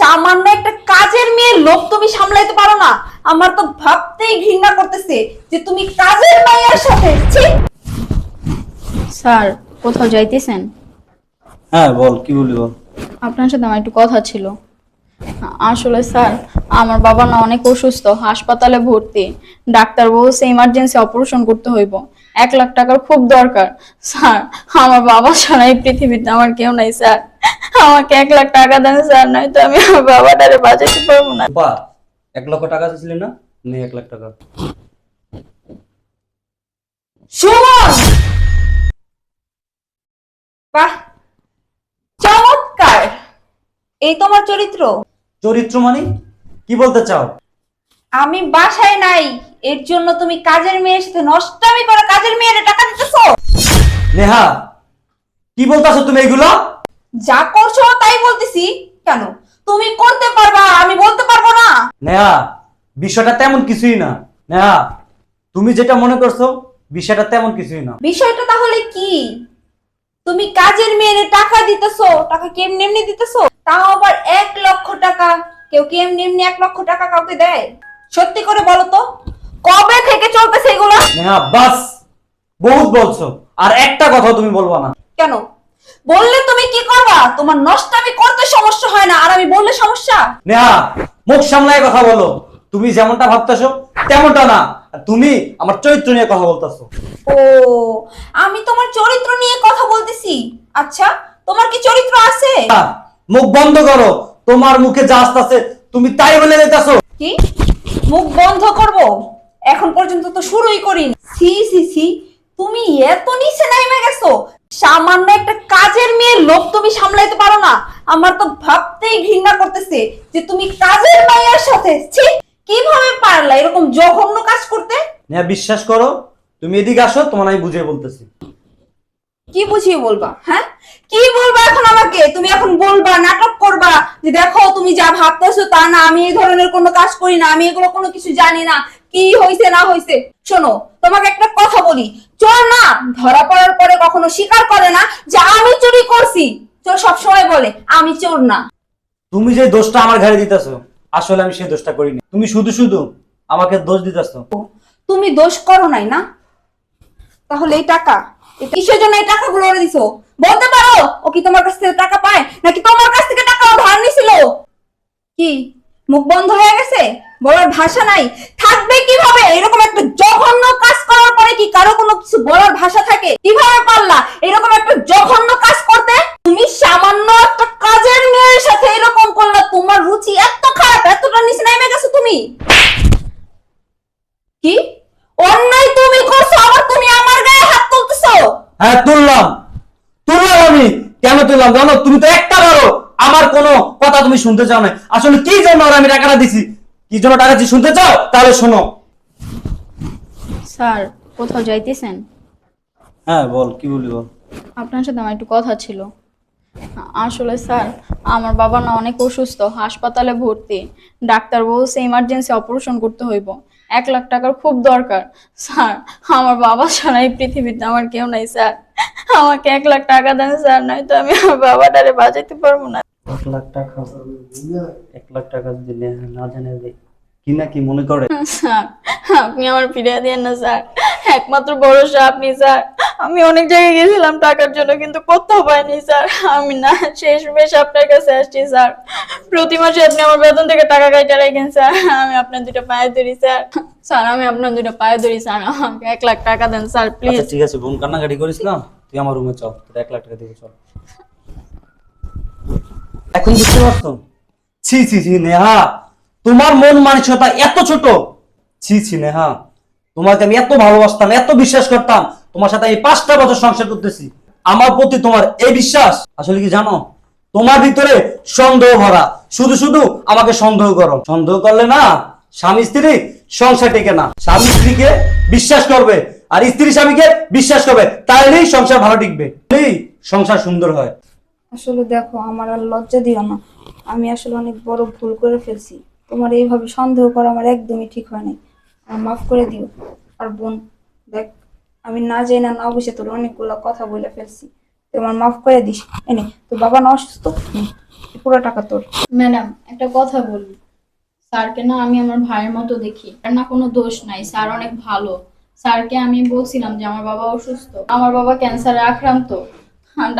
সামান্য একটা কাজের মেয়ের লোভ তুমি সামলাইতে পারো না। আমার তো ভাবতেই ঘৃণা করতেছে যে তুমি কাজের মেয়ের সাথে ছি। স্যার, কোথাও যাইতেছেন? হ্যাঁ বল, কি বলি বল। আপনার সাথে আমার একটু কথা ছিল। আসলে স্যার, আমার বাবা না অনেক অসুস্থ, হাসপাতালে ভর্তি। ডাক্তার বলছে ইমার্জেন্সি অপারেশন করতে হইব, 1 লাখ টাকার খুব দরকার। স্যার, আমার বাবা ছাড়া এই পৃথিবীতে আমার কেউ নাই স্যার। আমাকে 1 লাখ টাকা দেন স্যার, নয়তো আমি আমার বাবাটারে বাঁচাতে পারবো না। বা 1 লক্ষ টাকা দিছিলি না, নে 1 লাখ টাকা। সুমন, বাহ, চমৎকার। এই তোমার চরিত্র? চরিত্র মানে কি বলতে চাও? আমি বাসায় নাই, এর জন্য তুমি কাজের মেয়ের সাথে নষ্টামি করে কাজের মেয়ের টাকা দিতেছো? নেহা, কি বলতাছো তুমি এগুলো? যা করছো তাই বলতেছি। কেন তুমি করতে পারবা, আমি বলতে পারবো না? নেহা, বিষয়টা তেমন কিছুই না। নেহা, তুমি যেটা মনে করছো বিষয়টা তেমন কিছুই না। বিষয়টা তাহলে কি? তুমি কাজের মেয়ের টাকা দিতেছো, টাকা কেমনি এমনি দিতেছো, তাও আবার 1 লক্ষ টাকা। কেউ কি এমনি এমনি 1 লক্ষ টাকা কাউকে দেয়? সত্যি করে বলো তো, কবে থেকে চলতেছে এগুলো? নেহা বাস, বহুত বলছো, আর একটা কথা তুমি বলবা না। কেন? বললে তুমি কি করবা? তোমার নষ্টামি করতে সমস্যা হয় না, আর আমি বললে সমস্যা? নেহা, মুখ সামলায় কথা বলো। তুমি যেমনটা ভাবতেছো তেমনটা না, আর তুমি আমার চরিত্র নিয়ে কথা বলতেছো। ও, আমি তোমার চরিত্র নিয়ে কথা বলতেছি। আচ্ছা, তোমার কি চরিত্র আছে? মুখ বন্ধ করো, তোমার মুখে যা আসতেছে তুমি তাই বলে দিতেছো। কি মুখ বন্ধ করব? এখন পর্যন্ত তো শুরুই করিনি। সি সি সি, তুমি এত নিচে নেমে গেছো। সামান্য একটা কাজের মেয়ের লোভ তুমি সামলাইতে পারো না। আমার তো ভাবতেই ঘৃণা করতেছে যে তুমি কাজের মেয়ের সাথে ছি, কিভাবে পারলা এরকম জঘন্য কাজ করতে? নেহা বিশ্বাস করো, তুমি এদিকে আসো, তোমার আমি বুঝিয়ে বলতেছি। কি বুঝিয়ে বলবা? হ্যাঁ, কি বলবা এখন আমাকে? তুমি এখন বলবা, নাটক করবা যে দেখো তুমি যা ভাবতেছো তা না, আমি এই ধরনের কোনো কাজ করি না, আমি এগুলো কোনো কিছু জানি না, কি হইছে না হইছে। শোনো, তোমাকে একটা কথা বলি, চোর না ধরা পড়ার পরে কখনো স্বীকার করে না যে আমি চুরি করছি। চোর সবসময় বলে আমি চোর না। তুমি যে দোষটা আমার ঘাড়ে দিতেছো, আসলে আমি সেই দোষটা করিনি। তুমি শুধু শুধু আমাকে দোষ দিতেছো। তুমি দোষ করো নাই না? তাহলে এই টাকা, এই কিসের জন্য এই টাকাগুলো ওরে দিছো? বলতে পারো ও কি তোমার কাছ থেকে টাকা পায়, নাকি তোমার কাছ থেকে টাকা ও ধার নিছিল? কি মুখ বন্ধ হয়ে গেছে? বলার ভাষা নাই? থাকবে কিভাবে? এরকম একটা জঘন্য কাজ করার পরে কি কারো কোনো কিছু বলার ভাষা থাকে? কিভাবে পারলা এরকম একটা জঘন্য কাজ করতে? তুমি সামান্য একটা কাজের মেয়ের সাথে এরকম করলা? তোমার রুচি এত খারাপ, এতটা নিচে নেমে গেছো তুমি? কি অন্যায় তুমি করছো, আবার তুমি আমার গায়ে হাত তুলতেছো? হ্যাঁ তুললাম, তুললাম। আমি কেন তুললাম জানো? তুমি তো একটা বারো আমার কোনো কথা তুমি শুনতে চাও না। আসলে কি জন্য ওর আমি টাকাটা দিছি, কি জন্য টাকা দিছি শুনতে চাও? তাহলে শোনো। স্যার, কোথাও যাইতেছেন? হ্যাঁ বল, কি বলি বল। আপনার সাথে আমার একটু কথা ছিল। আসলে স্যার, আমার বাবা না অনেক অসুস্থ, হাসপাতালে ভর্তি। ডাক্তার বলছে ইমার্জেন্সি অপারেশন করতে হইব, 1 লাখ টাকার খুব দরকার। স্যার, আমার বাবা ছাড়া এই পৃথিবীতে আমার কেউ নাই স্যার। আমাকে 1 লাখ টাকা দেন স্যার, নয়তো আমি আমার বাবাটারে বাঁচাতে পারবো না। 1 লাখ টাকা, 1 লাখ টাকা যদি না জানে যে কি না কি মনে করে। স্যার, আপনি আমার ফিরিয়ে দিয়েন না স্যার, একমাত্র ভরসা আপনি স্যার। আমি অনেক জায়গায় গেছিলাম টাকার জন্য, কিন্তু কোথাও পাইনি স্যার। আমি না শেষমেশ আপনার কাছে আসছি স্যার। প্রতি মাসে আপনি আমার বেতন থেকে টাকা কাইটা রাখেন স্যার। আমি আপনার দুটো পায়ে ধরি স্যার। স্যার, আমি আপনার দুটো পায়ে ধরি স্যার, আমাকে 1 লাখ টাকা দেন স্যার প্লিজ। আচ্ছা ঠিক আছে বোন, কান্নাকাটি করিস না, তুই আমার রুমে চল, তোর 1 লাখ টাকা দিয়ে চল। এখন বুঝতে পারছো? ছি ছি ছি নেহা, তোমার মন মানসিকতা এত ছোট। ছি ছি নেহা, তোমাকে আমি এত ভালোবাসতাম, এত বিশ্বাস করতাম। তোমার সাথে আমি 5টা বছর সংসার করতেছি, আমার প্রতি তোমার এই বিশ্বাস। আসলে কি জানো, তোমার ভিতরে সন্দেহ ভরা। শুধু শুধু আমাকে সন্দেহ করো। সন্দেহ করলে না স্বামী স্ত্রী সংসার টেকে না। স্বামী স্ত্রীকে বিশ্বাস করবে, আর স্ত্রী স্বামীকে বিশ্বাস করবে, তাহলেই সংসার ভালো টিকবে, তাহলেই সংসার সুন্দর হয়। আসলে দেখো, আমার আর লজ্জা দিও না, আমি আসলে অনেক বড় ভুল করে ফেলছি। তোমার এইভাবে সন্দেহ করা আমার একদমই ঠিক হয় নাই, আর মাফ করে দিও। আর বোন দেখ, আমি না যাই না না বুঝে তোর অনেকগুলো কথা বলে ফেলছি, তুই আমার মাফ করে দিস। এনে তোর বাবা না অসুস্থ, পুরো টাকা তোর। ম্যাডাম একটা কথা বলি, স্যারকে না আমি আমার ভাইয়ের মতো দেখি, আর না কোনো দোষ নাই, স্যার অনেক ভালো। স্যারকে আমি বলছিলাম যে আমার বাবা অসুস্থ, আমার বাবা ক্যান্সারে আক্রান্ত,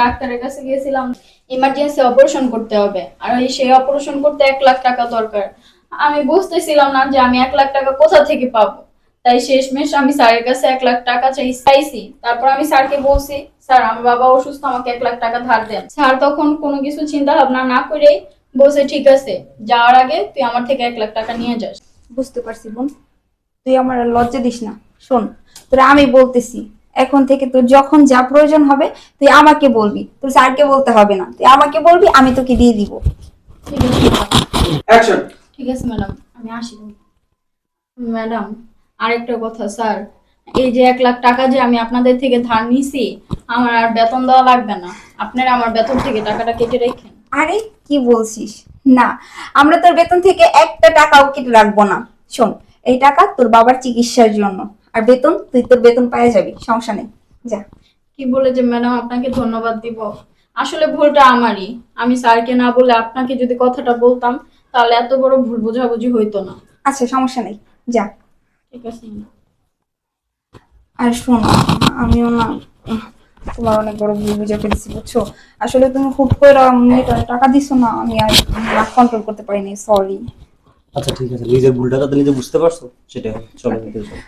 ডাক্তারের কাছে গিয়েছিলাম, ইমার্জেন্সি অপারেশন করতে হবে, আর এই সেই অপারেশন করতে 1 লাখ টাকা দরকার। আমি বুঝতেছিলাম না যে আমি 1 লাখ টাকা কোথা থেকে পাবো, তাই শেষমেশ আমি স্যারের কাছে 1 লাখ টাকা চাইছি। তারপর আমি স্যারকে বলছি, স্যার আমার বাবা অসুস্থ, আমাকে 1 লাখ টাকা ধার দেন। স্যার তখন কোনো কিছু চিন্তা ভাবনা না করেই বলছে, ঠিক আছে, যাওয়ার আগে তুই আমার থেকে 1 লাখ টাকা নিয়ে যাস। বুঝতে পারছি বোন, তুই আমার আর লজ্জা দিস না। শোন, তোরা আমি বলতেছি, এখন থেকে তোর যখন যা প্রয়োজন হবে তুই আমাকে বলবি, তোর স্যারকে বলতে হবে না, তুই আমাকে বলবি, আমি তোকে দিয়ে দিব। ঠিক আছে ম্যাডাম। অ্যাকশন। ঠিক আছে ম্যাডাম, আমি আসি। ম্যাডাম আরেকটা কথা, স্যার এই যে 1 লাখ টাকা যে আমি আপনাদের থেকে ধার নিছি, আমার আর বেতন দেওয়া লাগবে না, আপনারা আমার বেতন থেকে টাকাটা কেটে রাখেন। আরে কি বলছিস? না, আমরা তোর বেতন থেকে একটা টাকাও কেটে রাখবো না। শোন, এই টাকা তোর বাবার চিকিৎসার জন্য, আর বেতন তুই তোর বেতন পেয়ে যাবি, সমস্যা নেই, যা। কি বলে যে ম্যাডাম আপনাকে ধন্যবাদ দিব, আসলে ভুলটা আমারই। আমি স্যারকে না বলে আপনাকে যদি কথাটা বলতাম, তাহলে এত বড় ভুল বোঝাবুঝি হইতো না। আচ্ছা সমস্যা নেই, যা। ঠিক আছে। আর শোন, আমিও না তোমার অনেক বড় ভুল বুঝে ফেলেছি, বুঝছো? আসলে তুমি হুট করে মেয়েটার টাকা দিছো না, আমি আর কন্ট্রোল করতে পারিনি, সরি। আচ্ছা ঠিক আছে, নিজের ভুলটা তো নিজে বুঝতে পারছো, সেটাই হবে। চলো ভিতরে চলো।